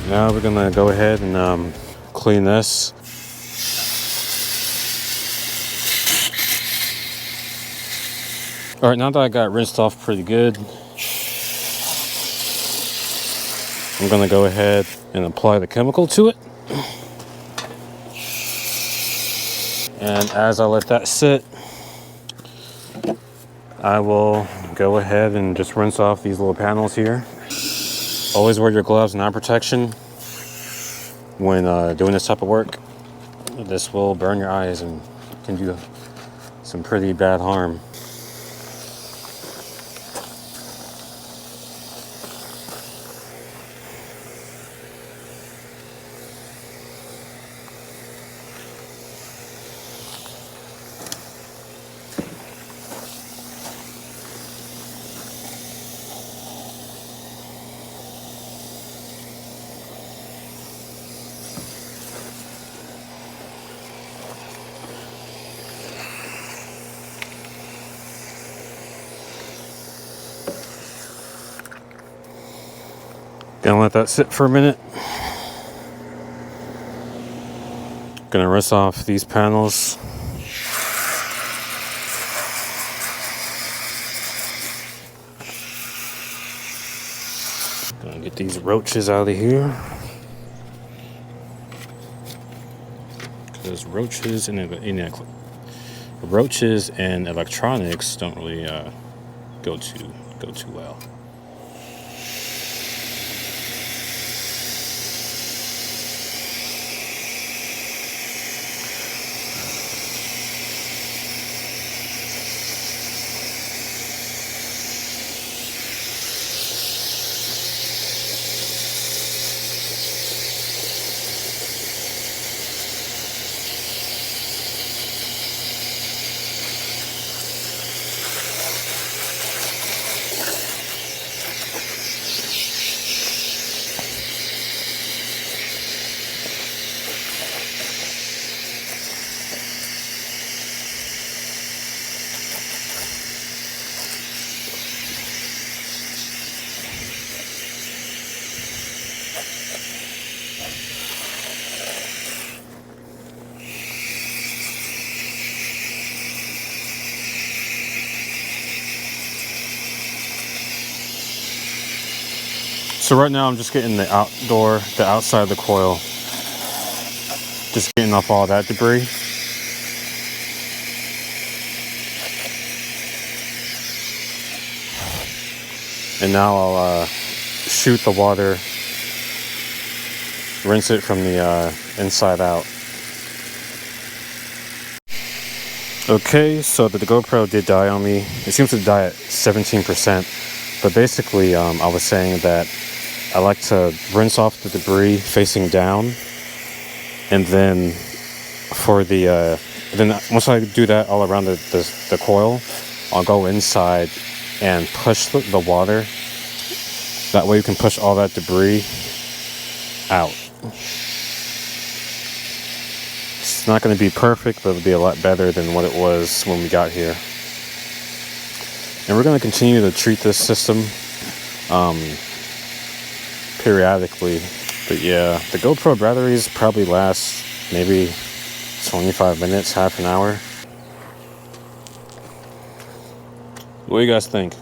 Now we're gonna go ahead and clean this. All right, now that I got rinsed off pretty good, I'm gonna go ahead and apply the chemical to it. And as I let that sit, I will go ahead and just rinse off these little panels here. Always wear your gloves and eye protection when doing this type of work. This will burn your eyes and can do some pretty bad harm. Gonna let that sit for a minute. Gonna rinse off these panels. Gonna get these roaches out of here. Because roaches and electronics don't really go too well. So right now I'm just getting the outside of the coil. Just getting off all that debris. And now I'll shoot the water, rinse it from the inside out. Okay, so the GoPro did die on me. It seems to die at 17%. But basically, I was saying that I like to rinse off the debris facing down, and then once I do that all around the coil, I'll go inside and push the water. That way you can push all that debris out. It's not going to be perfect, but it'll be a lot better than what it was when we got here. And we're going to continue to treat this system periodically. But yeah, the GoPro batteries probably last maybe 25 minutes, half an hour. What do you guys think?